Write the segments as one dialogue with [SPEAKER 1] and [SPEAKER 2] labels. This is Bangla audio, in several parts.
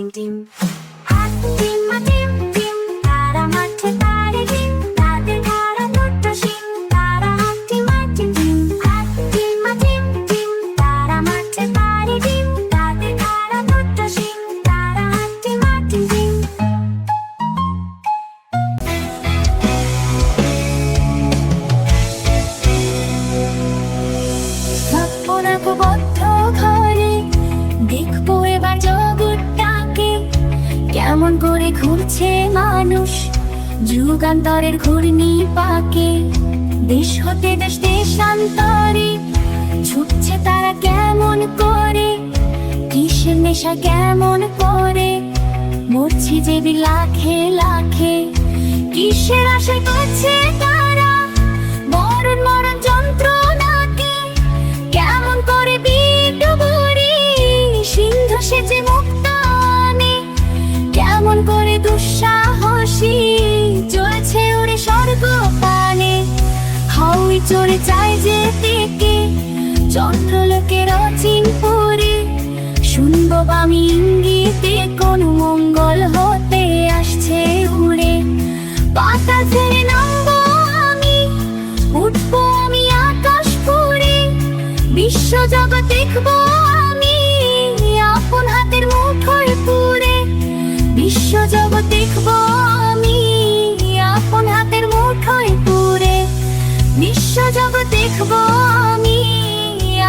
[SPEAKER 1] ডিম ডিম। হাত ডিম্মা ডিম ডিম, তারা মাঠে পাড়ে ডিম, তাদের ধারা দুটো শিম, তারা হাত ডিম্মা ডিম ডিম। হাত ডিম্মা ডিম ডিম, তারা মাঠে পাড়ে ডিম, তাদের ধারা দুটো শিম, তারা হাত ডিম্মা ডিম ডিম। বদ্ধ ঘরে দেখবো এবার জগৎটাকে, কেমন করে ঘুরছে মানুষ যুগান্তরের ঘূর্ণি পাকে। দেশ হতে দেশ দেশান্তরে ছুটছে তারা কেমন করে, কিসের নেশা কেমন করে মরছে যে লাখে লাখে। কিসের আশায় করছে তারা মরণ মরণ যন্ত্রণাকে, কেমন করে বিটু বুড়ি সিন্ধু সেচে মুক্তানে, কেমন করে দুঃসাহসী চলছে ওরে স্বর্গ পানে। হাউই চড়ে চায় যে থেকে চন্দ্রলোকের অচিনপুরে, শুনবো আমি ইঙ্গিতে কোন মঙ্গল হতে আসছে উড়ে। পাতা ছেড়ে নামবো আমি, উঠবো আমি আকাশ ফুঁড়ে, বিশ্ব জগৎ দেখবো আমি আপন হাতের মুঠোয় পুরে। বিশ্ব জগৎ দেখবো আমি আপন হাতের মুঠোয় পুরে। বিশ্ব জগৎ দেখবো আমি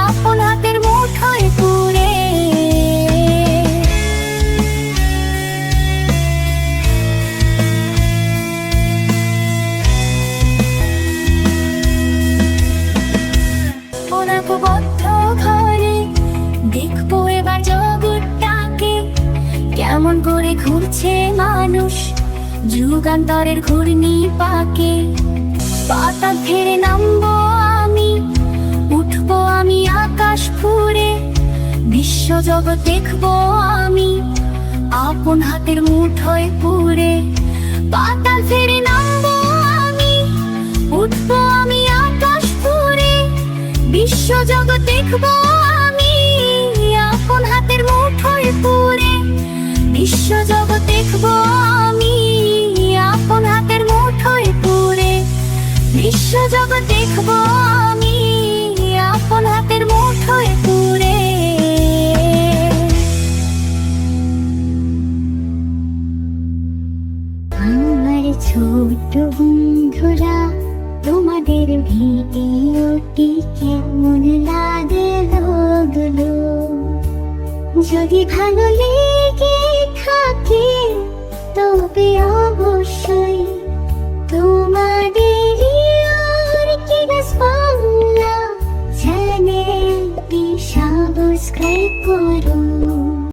[SPEAKER 1] আপন হাতের মুঠোয় পুরে। বদ্ধ ঘরে দেখবো এবার জগৎটাকে, কেমন করে ঘুরছে মানুষ যুগান্তরের ঘূর্ণি পাকে। পাতা ফেরে নামবো আমি, উঠবো আমি আকাশ ফুঁড়ে, বিশ্ব জগৎ দেখবো আমি আপন হাতের মুঠোয় পুরে। পাতা ফেরে নামবো আমি, উঠবো আমি আকাশ ফুঁড়ে, বিশ্ব জগৎ দেখবো আমি আপন হাতের মুঠোয় পুরে। বিশ্ব জগৎ দেখবো আমি আপন হাতের মুঠোয় পুরে। বিশ্ব জগৎ দেখবো আমি আপন হাতের মুঠোয় পুরে। আমার ছোট বন্ধুরা, তোমাদের ভিডিওটি কেমন লাগলো? যদি ভালো লেগে থাকে তবে অবশ্যই